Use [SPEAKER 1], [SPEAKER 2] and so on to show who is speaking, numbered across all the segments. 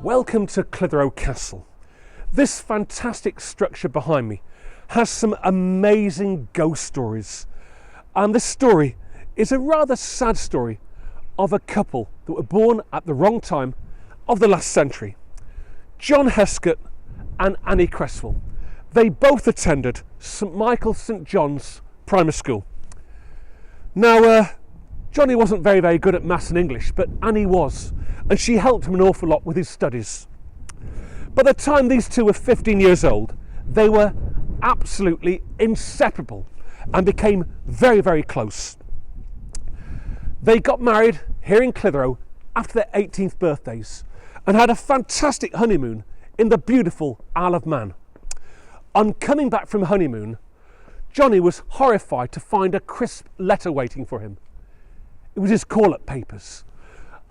[SPEAKER 1] Welcome to Clitheroe Castle. This fantastic structure behind me has some amazing ghost stories. And this story is a rather sad story of a couple that were born at the wrong time of the last century. John Heskett and Annie Cresswell. They both attended St Michael St John's Primary School. Now, Johnny wasn't very good at maths and English, but Annie was, and she helped him an awful lot with his studies. By the time these two were 15 years old, they were absolutely inseparable and became very close. They got married here in Clitheroe after their 18th birthdays and had a fantastic honeymoon in the beautiful Isle of Man. On coming back from honeymoon, Johnny was horrified to find a crisp letter waiting for him. It was his call-up papers.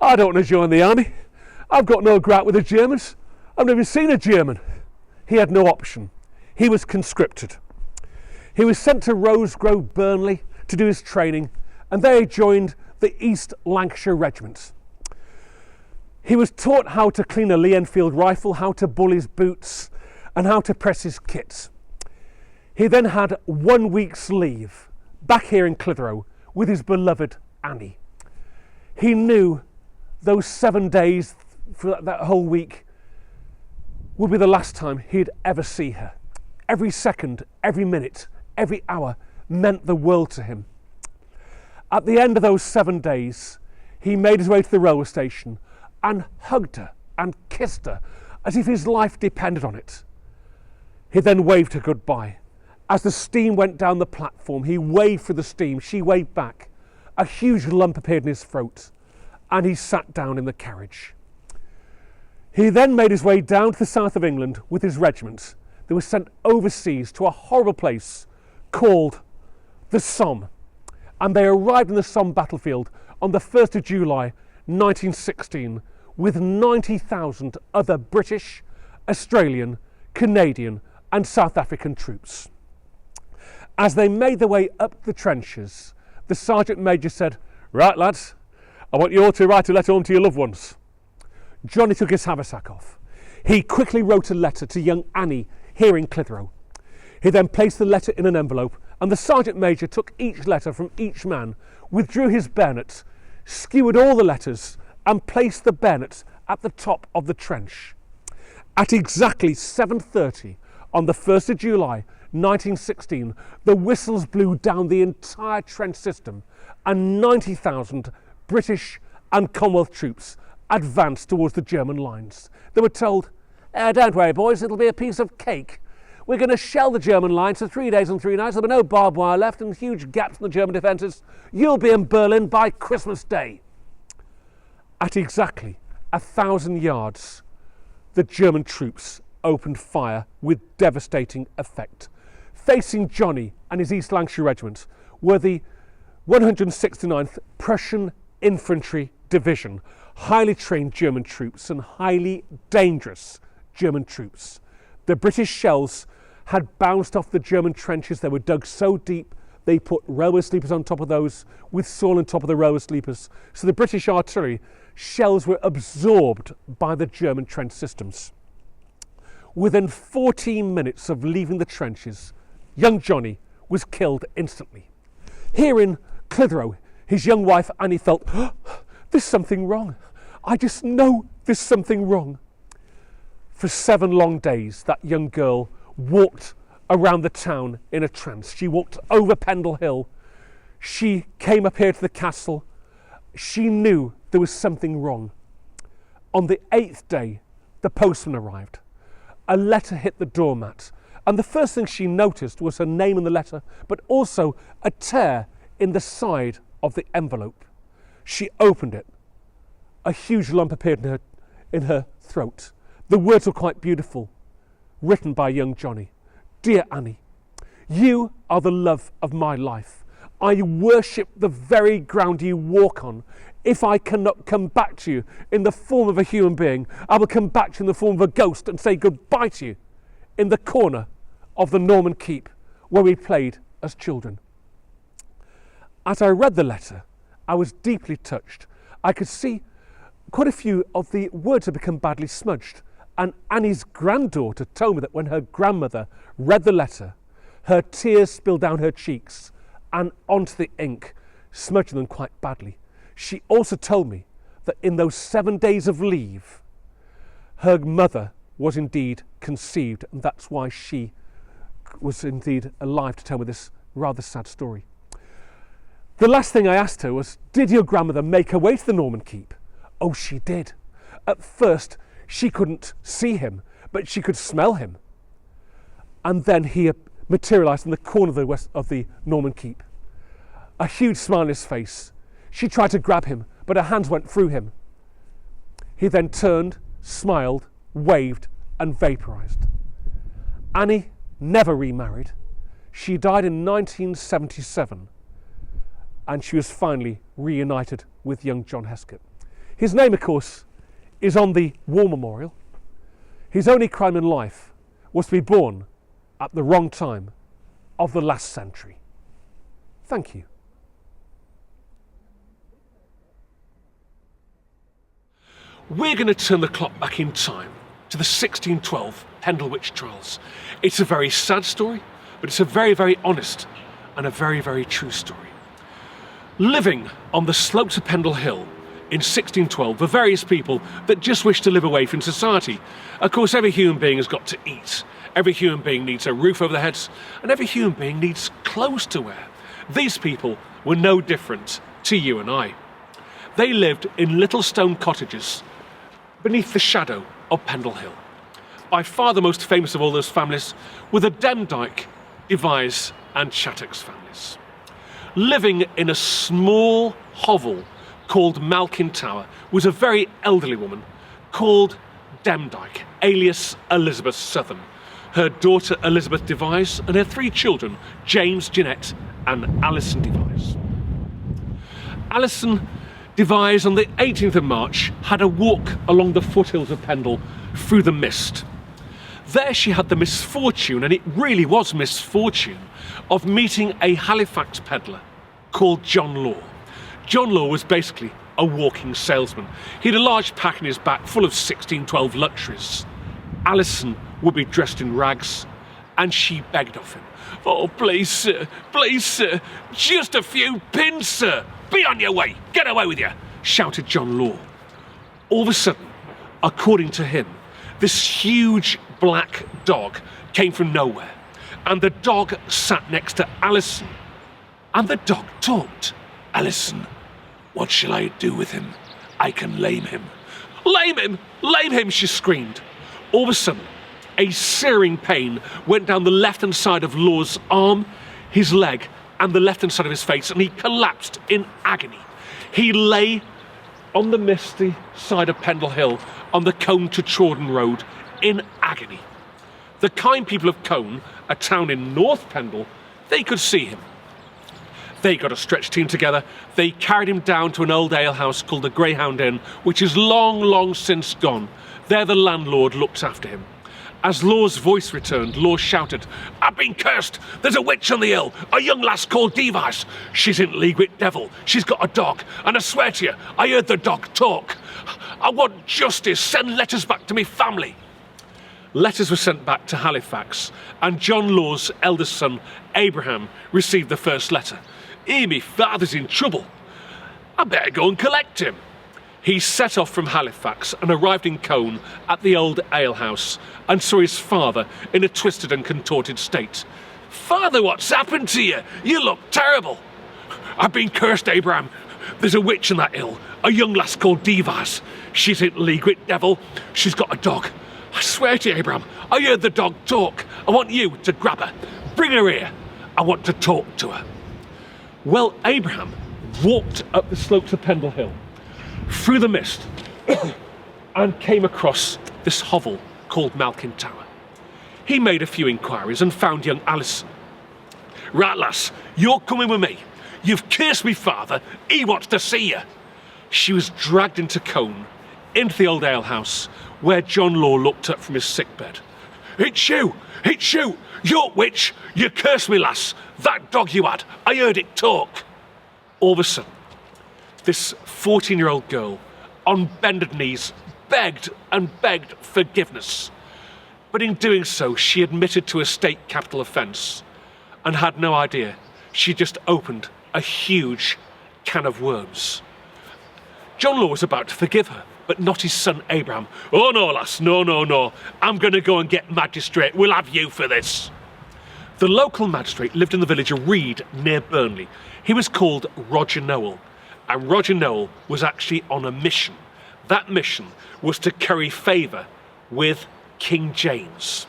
[SPEAKER 1] "I don't want to join the army. I've got no grout with the Germans. I've never seen a German." He had no option. He was conscripted. He was sent to Rosegrove, Burnley to do his training, and there he joined the East Lancashire Regiment. He was taught how to clean a Lee Enfield rifle, how to bull his boots, and how to press his kit. He then had 1 week's leave back here in Clitheroe with his beloved Annie. He knew those 7 days for that whole week would be the last time he'd ever see her. Every second, every minute, every hour meant the world to him. At the end of those 7 days, he made his way to the railway station and hugged her and kissed her as if his life depended on it. He then waved her goodbye. As the steam went down the platform, he waved for the steam, she waved back. A huge lump appeared in his throat, and he sat down in the carriage. He then made his way down to the south of England with his regiment. They were sent overseas to a horrible place called the Somme, and they arrived in the Somme battlefield on the 1st of July 1916 with 90,000 other British, Australian, Canadian and South African troops. As they made their way up the trenches, the Sergeant Major said, "Right lads, I want you all to write a letter home to your loved ones." Johnny took his haversack off. He quickly wrote a letter to young Annie here in Clitheroe. He then placed the letter in an envelope, and the Sergeant Major took each letter from each man, withdrew his bayonet, skewered all the letters and placed the bayonets at the top of the trench. At exactly 7:30 on the 1st of July 1916, the whistles blew down the entire trench system and 90,000 British and Commonwealth troops advanced towards the German lines. They were told, "Don't worry boys, it'll be a piece of cake. We're going to shell the German lines for 3 days and 3 nights. There'll be no barbed wire left and huge gaps in the German defences. You'll be in Berlin by Christmas Day." At exactly 1,000 yards, the German troops opened fire with devastating effect. Facing Johnny and his East Lancashire Regiment were the 169th Prussian Infantry Division, highly trained German troops and highly dangerous German troops. The British shells had bounced off the German trenches. They were dug so deep they put railway sleepers on top of those with soil on top of the railway sleepers. So the British artillery shells were absorbed by the German trench systems. Within 14 minutes of leaving the trenches, young Johnny was killed instantly. Here in Clitheroe, his young wife Annie felt, "There's something wrong. I just know there's something wrong." For 7 long days, that young girl walked around the town in a trance. She walked over Pendle Hill. She came up here to the castle. She knew there was something wrong. On the 8th day, the postman arrived. A letter hit the doormat, and the first thing she noticed was her name in the letter, but also a tear in the side of the envelope. She opened it. A huge lump appeared in her throat. The words were quite beautiful, written by young Johnny. "Dear Annie, you are the love of my life. I worship the very ground you walk on. If I cannot come back to you in the form of a human being, I will come back to you in the form of a ghost and say goodbye to you in the corner of the Norman Keep where we played as children." As I read the letter, I was deeply touched. I could see quite a few of the words had become badly smudged. And Annie's granddaughter told me that when her grandmother read the letter, her tears spilled down her cheeks and onto the ink, smudging them quite badly. She also told me that in those 7 days of leave, her mother was indeed conceived, and that's why she was indeed alive to tell me this rather sad story. The last thing I asked her was, did your grandmother make her way to the Norman Keep? Oh, she did. At first, she couldn't see him, but she could smell him. And then he materialised in the corner of the Norman Keep. A huge smile on his face. She tried to grab him, but her hands went through him. He then turned, smiled, waved, and vaporised. Annie never remarried. She died in 1977, and she was finally reunited with young John Heskett. His name, of course, is on the war memorial. His only crime in life was to be born at the wrong time of the last century. Thank you. We're going to turn the clock back in time to the 1612 Pendle Witch trials. It's a very sad story, but it's a very, very honest and a very, very true story. Living on the slopes of Pendle Hill in 1612 were various people that just wished to live away from society. Of course, every human being has got to eat. Every human being needs a roof over their heads, and every human being needs clothes to wear. These people were no different to you and I. They lived in little stone cottages beneath the shadow of Pendle Hill. By far the most famous of all those families were the Demdike, Devise and Chattox families. Living in a small hovel called Malkin Tower was a very elderly woman called Demdike, alias Elizabeth Southern, her daughter Elizabeth Devise and her 3 children, James, Jeanette and Alison Devise. Alison Devise on the 18th of March had a walk along the foothills of Pendle through the mist. There she had the misfortune, and it really was misfortune, of meeting a Halifax peddler called John Law. John Law was basically a walking salesman. He had a large pack in his back full of 1612 luxuries. Alison would be dressed in rags, and she begged of him, "Oh, please, sir, just a few pins, sir. Be on your way, get away with you," shouted John Law. All of a sudden, according to him, this huge black dog came from nowhere, and the dog sat next to Alison, and the dog talked. "Alison, what shall I do with him? I can lame him." Lame him, she screamed. All of a sudden, a searing pain went down the left-hand side of Law's arm, his leg, and the left-hand side of his face, and he collapsed in agony. He lay on the misty side of Pendle Hill on the Cone to Trawden Road in agony. The kind people of Cone, a town in North Pendle, they could see him. They got a stretch team together. They carried him down to an old alehouse called the Greyhound Inn, which is long, long since gone. There the landlord looked after him. As Law's voice returned, Law shouted, "I've been cursed! There's a witch on the hill, a young lass called Devise. She's in league with devil. She's got a dog, and I swear to you, I heard the dog talk. I want justice. Send letters back to me family." Letters were sent back to Halifax, and John Law's eldest son, Abraham, received the first letter. "Me father's in trouble. I better go and collect him." He set off from Halifax and arrived in Cone at the old alehouse and saw his father in a twisted and contorted state. "Father, what's happened to you? You look terrible." "I've been cursed, Abraham. There's a witch in that hill, a young lass called Devise. She's in league with devil. She's got a dog. I swear to you, Abraham, I heard the dog talk. I want you to grab her. Bring her here. I want to talk to her." Well, Abraham walked up the slopes of Pendle Hill, through the mist, and came across this hovel called Malkin Tower. He made a few inquiries and found young Alison. "Right, lass, you're coming with me. You've cursed me father. He wants to see you." She was dragged into Cone, into the old alehouse, where John Law looked up from his sickbed. It's you, you're witch, you cursed me, lass. That dog you had, I heard it talk." All of a sudden, this 14-year-old girl
[SPEAKER 2] on bended knees, begged and begged forgiveness. But in doing so, she admitted to a state capital offence and had no idea. She just opened a huge can of worms. John Law was about to forgive her, but not his son Abraham. "Oh no, lass, no. I'm going to go and get magistrate. We'll have you for this." The local magistrate lived in the village of Reed near Burnley. He was called Roger Nowell, and Roger Nowell was actually on a mission. That mission was to curry favour with King James.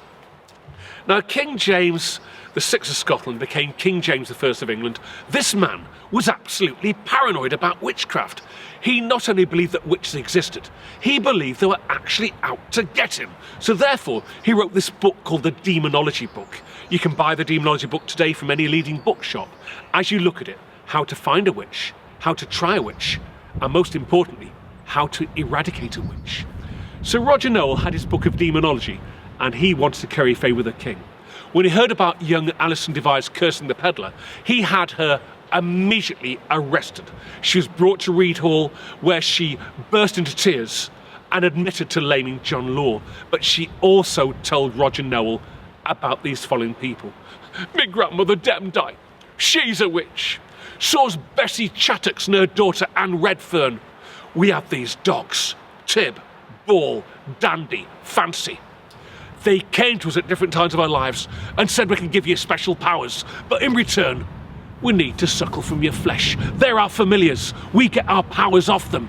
[SPEAKER 2] Now, King James VI of Scotland became King James I of England. This man was absolutely paranoid about witchcraft. He not only believed that witches existed, he believed they were actually out to get him. So therefore, he wrote this book called the Demonology Book. You can buy the Demonology Book today from any leading bookshop. As you look at it, how to find a witch, how to try a witch, and most importantly, how to eradicate a witch. So Roger Nowell had his book of demonology, and he wanted to curry favour with the king. When he heard about young Alison Device cursing the peddler, he had her immediately arrested. She was brought to Reed Hall, where she burst into tears and admitted to laming John Law. But she also told Roger Nowell about these following people. "Me grandmother Demdike, she's a witch. So's Bessie Chattox and her daughter Anne Redfern. We have these dogs, Tib, Ball, Dandy, Fancy. They came to us at different times of our lives and said we can give you special powers, but in return, we need to suckle from your flesh. They're our familiars. We get our powers off them."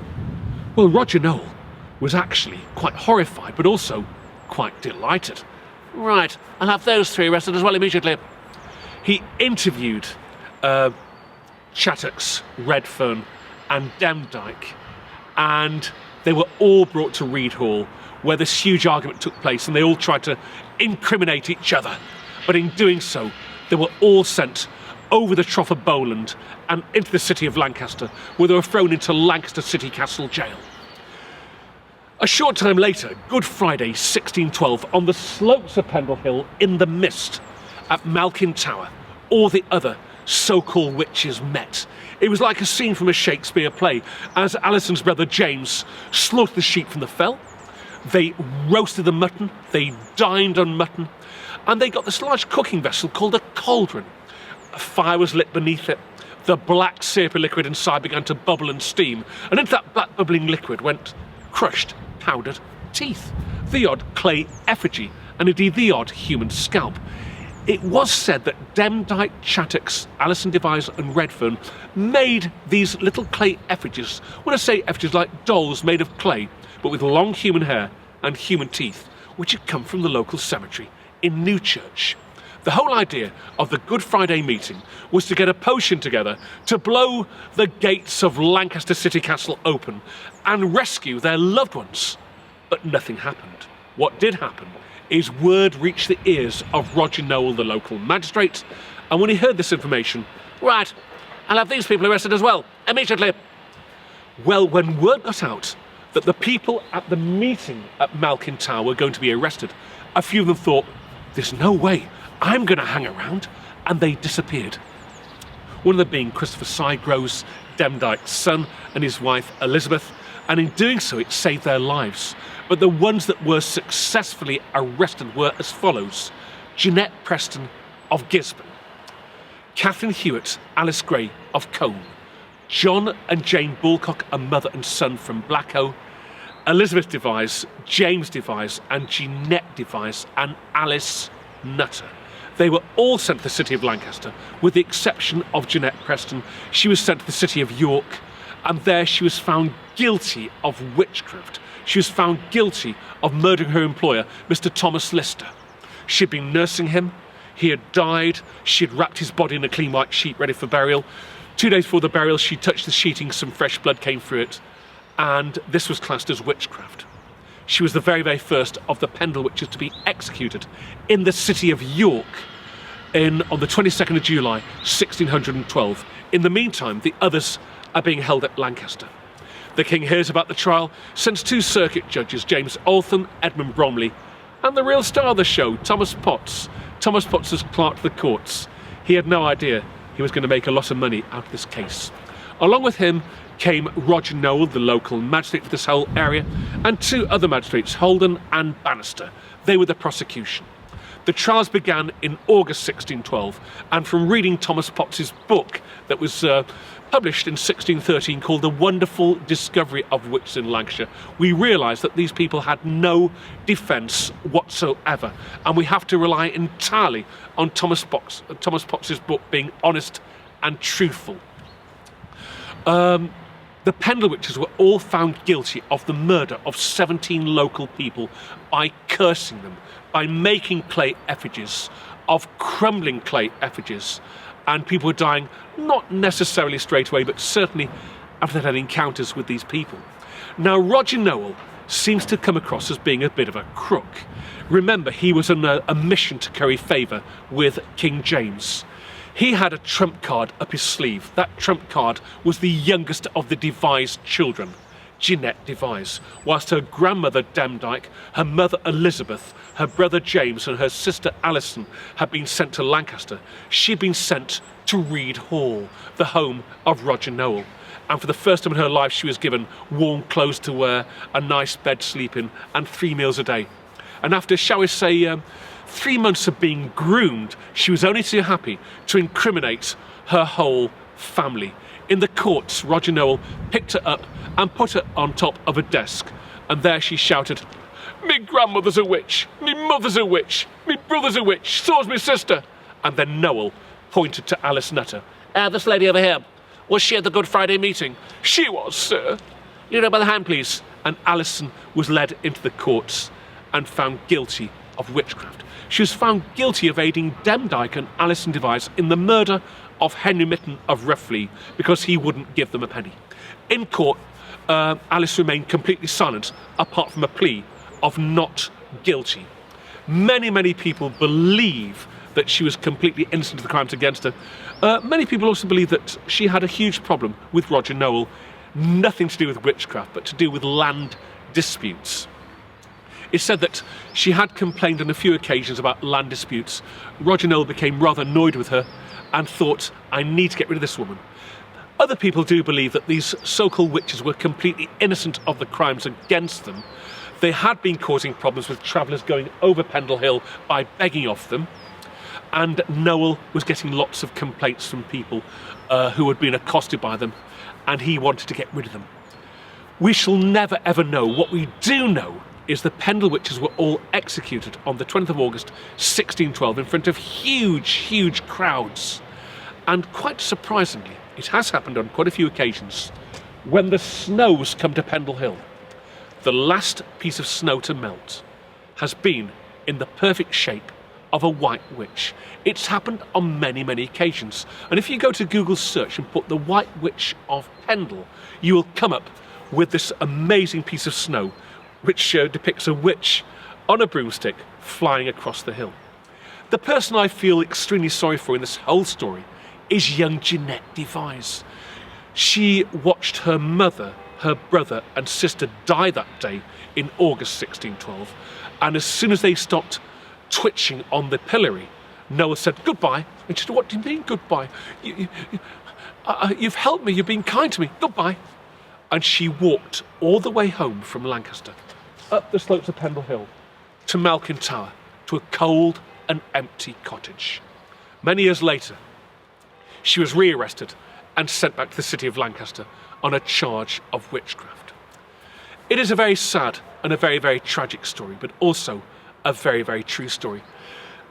[SPEAKER 2] Well, Roger Nowell was actually quite horrified, but also quite delighted. "Right, I'll have those three arrested as well immediately." He interviewed Chattox, Redfern and Demdike, and they were all brought to Reed Hall, where this huge argument took place, and they all tried to incriminate each other. But in doing so, they were all sent over the Trough of Bowland and into the city of Lancaster, where they were thrown into Lancaster City Castle Jail. A short time later, Good Friday 1612, on the slopes of Pendle Hill in the mist at Malkin Tower, all the other so-called witches met. It was like a scene from a Shakespeare play, as Alison's brother James slaughtered the sheep from the fell. They roasted the mutton, they dined on mutton, and they got this large cooking vessel called a cauldron. A fire was lit beneath it. The black syrupy liquid inside began to bubble and steam, and into that black bubbling liquid went crushed, powdered teeth, the odd clay effigy, and indeed the odd human scalp. It was said that Demdike, Chattox, Alison Device and Redfern made these little clay effigies. When I say effigies, like dolls made of clay, but with long human hair and human teeth, which had come from the local cemetery in Newchurch. The whole idea of the Good Friday meeting was to get a potion together to blow the gates of Lancaster City Castle open and rescue their loved ones. But nothing happened. What did happen is word reached the ears of Roger Nowell, the local magistrate, and when he heard this information, "Right, I'll have these people arrested as well, immediately." Well, when word got out that the people at the meeting at Malkin Tower were going to be arrested, a few of them thought, "There's no way I'm going to hang around," and they disappeared. One of them being Christopher Sigroves, Demdike's son, and his wife Elizabeth, and in doing so it saved their lives. But the ones that were successfully arrested were as follows: Jeanette Preston of Gisborne, Catherine Hewitt, Alice Gray of Combe, John and Jane Bulcock, a mother and son from Blacko, Elizabeth Device, James Device, and Jeanette Device, and Alice Nutter. They were all sent to the city of Lancaster, with the exception of Jeanette Preston. She was sent to the city of York, and there she was found guilty of witchcraft. She was found guilty of murdering her employer, Mr. Thomas Lister. She'd been nursing him. He had died. She had wrapped his body in a clean white sheet ready for burial. 2 days before the burial, she touched the sheeting, some fresh blood came through it, and this was classed as witchcraft. She was the very, very first of the Pendle Witches to be executed in the city of York on the 22nd of July, 1612. In the meantime, the others are being held at Lancaster. The king hears about the trial, sends 2 circuit judges, James Altham, Edmund Bromley, and the real star of the show, Thomas Potts. Thomas Potts was clerk to the courts. He had no idea he was going to make a lot of money out of this case. Along with him came Roger Noel, the local magistrate for this whole area, and 2 other magistrates, Holden and Bannister. They were the prosecution. The trials began in August 1612, and from reading Thomas Potts's book that was published in 1613 called The Wonderful Discovery of Witches in Lancashire, we realise that these people had no defence whatsoever, and we have to rely entirely on Thomas Potts's book being honest and truthful. The Pendle Witches were all found guilty of the murder of 17 local people by cursing them, by making clay effigies, of crumbling clay effigies, and people were dying not necessarily straight away, but certainly after they'd had encounters with these people. Now, Roger Noel seems to come across as being a bit of a crook. Remember, he was on a mission to curry favour with King James. He had a trump card up his sleeve. That trump card was the youngest of the Devise children, Jeanette Devise, whilst her grandmother Demdike, her mother Elizabeth, her brother James and her sister Alison had been sent to Lancaster. She'd been sent to Reed Hall, the home of Roger Noel. And for the first time in her life she was given warm clothes to wear, a nice bed to sleep in, and 3 meals a day. And after, shall we say, 3 months of being groomed, she was only too happy to incriminate her whole family. In the courts, Roger Noel picked her up and put her on top of a desk, and there she shouted, "Me grandmother's a witch, me mother's a witch, me brother's a witch, so's me sister." And then Noel pointed to Alice Nutter. "This lady over here, was she at the Good Friday meeting?" "She was, sir." "Lead her by the hand, please." And Alison was led into the courts and found guilty of witchcraft. She was found guilty of aiding Demdike and Alison Devise in the murder of Henry Mitten of Roughly because he wouldn't give them a penny. In court, Alice remained completely silent, apart from a plea of not guilty. Many people believe that she was completely innocent of the crimes against her. Many people also believe that she had a huge problem with Roger Noel, nothing to do with witchcraft, but to do with land disputes. It's said that she had complained on a few occasions about land disputes. Roger Noel became rather annoyed with her and thought, "I need to get rid of this woman." Other people do believe that these so-called witches were completely innocent of the crimes against them. They had been causing problems with travellers going over Pendle Hill by begging off them, and Noel was getting lots of complaints from people who had been accosted by them, and he wanted to get rid of them. We shall never ever know. What we do know is the Pendle Witches were all executed on the 20th of August 1612 in front of huge crowds. And quite surprisingly, it has happened on quite a few occasions, when the snows come to Pendle Hill, the last piece of snow to melt has been in the perfect shape of a white witch. It's happened on many occasions. And if you go to Google search and put the White Witch of Pendle, you will come up with this amazing piece of snow which depicts a witch on a broomstick flying across the hill. The person I feel extremely sorry for in this whole story is young Jeanette Devise. She watched her mother, her brother and sister die that day in August 1612, and as soon as they stopped twitching on the pillory, Noel said goodbye, and she said, "What do you mean goodbye? You've helped me, you've been kind to me, goodbye." And she walked all the way home from Lancaster, up the slopes of Pendle Hill, to Malkin Tower, to a cold and empty cottage. Many years later, she was rearrested and sent back to the city of Lancaster on a charge of witchcraft. It is a very sad and a very tragic story, but also a very true story.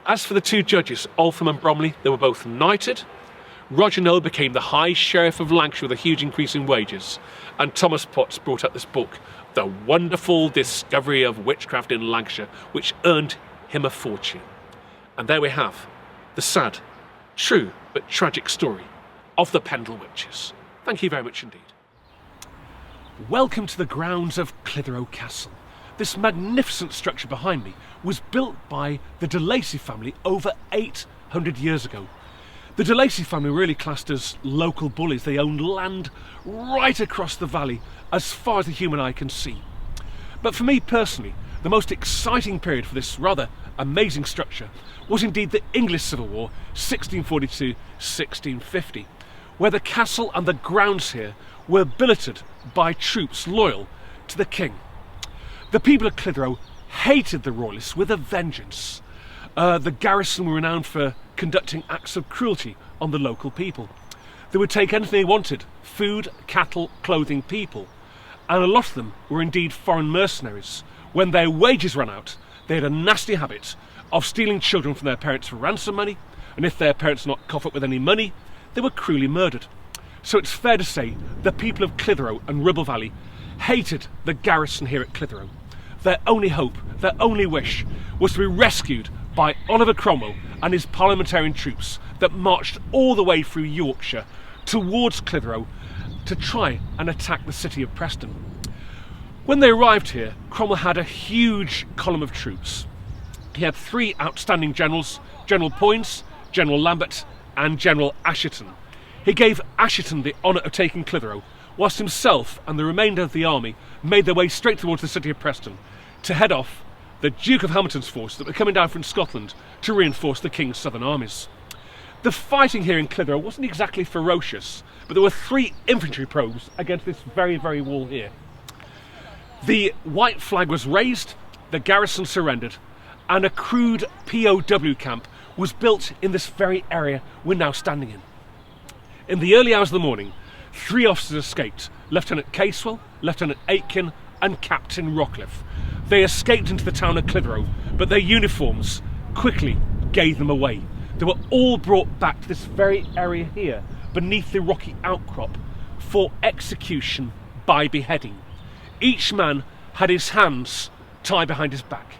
[SPEAKER 2] As for the 2 judges, Altham and Bromley, they were both knighted. Roger Noel became the High Sheriff of Lancashire with a huge increase in wages, and Thomas Potts brought out this book, The Wonderful Discovery of Witchcraft in Lancashire, which earned him a fortune. And there we have the sad, true but tragic story of the Pendle Witches. Thank you very much indeed. Welcome to the grounds of Clitheroe Castle. This magnificent structure behind me was built by the de Lacy family over 800 years ago. The de Lacy family were really classed as local bullies. They owned land right across the valley as far as the human eye can see. But for me personally, the most exciting period for this rather amazing structure was indeed the English Civil War, 1642-1650. where the castle and the grounds here were billeted by troops loyal to the king. The people of Clitheroe hated the royalists with a vengeance. The garrison were renowned for conducting acts of cruelty on the local people. They would take anything they wanted: food, cattle, clothing, people. And a lot of them were indeed foreign mercenaries. When their wages ran out, they had a nasty habit of stealing children from their parents for ransom money, and if their parents did not cough up with any money, they were cruelly murdered. So it's fair to say the people of Clitheroe and Ribble Valley hated the garrison here at Clitheroe. Their only hope, their only wish, was to be rescued by Oliver Cromwell and his parliamentarian troops that marched all the way through Yorkshire towards Clitheroe to try and attack the city of Preston. When they arrived here, Cromwell had a huge column of troops. He had 3 outstanding generals: General Poyns, General Lambert and General Assheton. He gave Assheton the honour of taking Clitheroe, whilst himself and the remainder of the army made their way straight towards the city of Preston to head off the Duke of Hamilton's force that were coming down from Scotland to reinforce the King's southern armies. The fighting here in Clitheroe wasn't exactly ferocious, but there were 3 infantry probes against this very, very wall here. The white flag was raised, the garrison surrendered, and a crude POW camp was built in this very area we're now standing in. In the early hours of the morning, 3 officers escaped: Lieutenant Casewell, Lieutenant Aitken and Captain Rockcliffe. They escaped into the town of Clitheroe, but their uniforms quickly gave them away. They were all brought back to this very area here, beneath the rocky outcrop, for execution by beheading. Each man had his hands tied behind his back.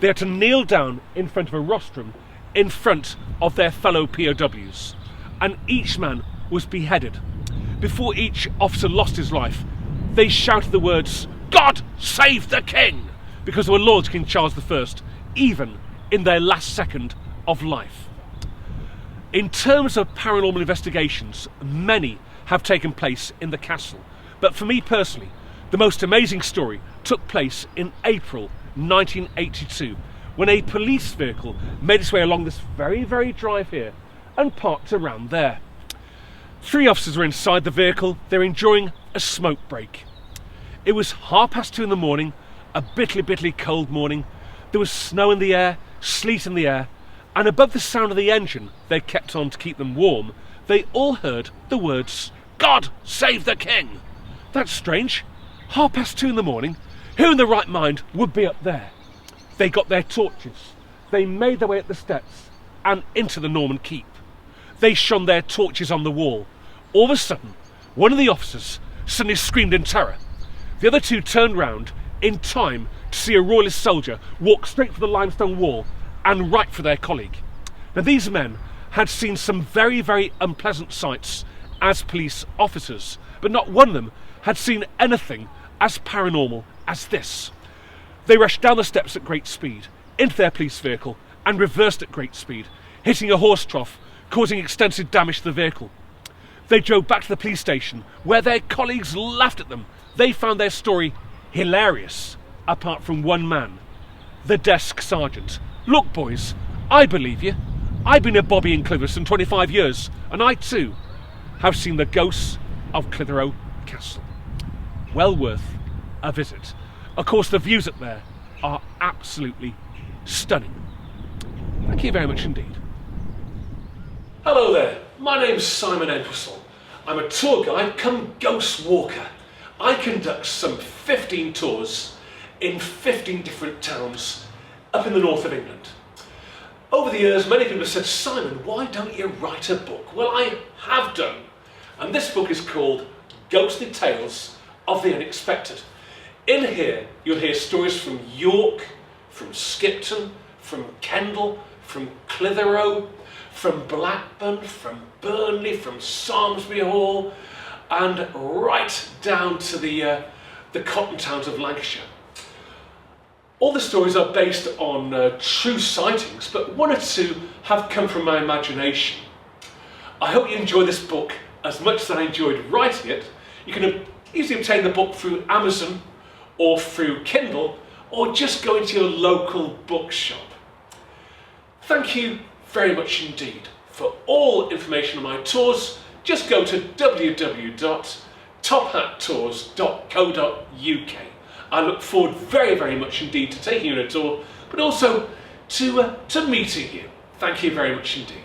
[SPEAKER 2] They had to kneel down in front of a rostrum in front of their fellow POWs, and each man was beheaded. Before each officer lost his life, they shouted the words, "God save the King!" because they were loyal to King Charles I, even in their last second of life. In terms of paranormal investigations, many have taken place in the castle, but for me personally, the most amazing story took place in April 1982, when a police vehicle made its way along this very, very drive here and parked around there. 3 officers were inside the vehicle. They were enjoying a smoke break. It was 2:30 in the morning, a bitterly cold morning. There was snow in the air, sleet in the air, and above the sound of the engine they kept on to keep them warm, they all heard the words, "God save the King!" That's strange. 2:30 in the morning, who in their right mind would be up there? They got their torches. They made their way up the steps and into the Norman keep. They shone their torches on the wall. All of a sudden, one of the officers suddenly screamed in terror. The other 2 turned round in time to see a royalist soldier walk straight for the limestone wall and right for their colleague. Now, these men had seen some very, very unpleasant sights as police officers, but not one of them had seen anything as paranormal as this. They rushed down the steps at great speed, into their police vehicle, and reversed at great speed, hitting a horse trough, causing extensive damage to the vehicle. They drove back to the police station, where their colleagues laughed at them. They found their story hilarious, apart from one man, the desk sergeant. "Look, boys, I believe you. I've been a bobby in Clitheroe for 25 years, and I too have seen the ghosts of Clitheroe Castle." Well worth a visit. Of course, the views up there are absolutely stunning. Thank you very much indeed. Hello there, my name's Simon Entwistle. I'm a tour guide come ghost walker. I conduct some 15 tours in 15 different towns up in the north of England. Over the years, many people have said, "Simon, why don't you write a book?" Well, I have done. And this book is called Ghostly Tales of the Unexpected. In here, you'll hear stories from York, from Skipton, from Kendal, from Clitheroe, from Blackburn, from Burnley, from Samlesbury Hall, and right down to the cotton towns of Lancashire. All the stories are based on true sightings, but 1 or 2 have come from my imagination. I hope you enjoy this book as much as I enjoyed writing it. You can easily obtain the book through Amazon or through Kindle, or just go into your local bookshop. Thank you very much indeed. For all information on my tours, just go to www.tophattours.co.uk. I look forward very, very much indeed to taking you on a tour, but also to meeting you. Thank you very much indeed.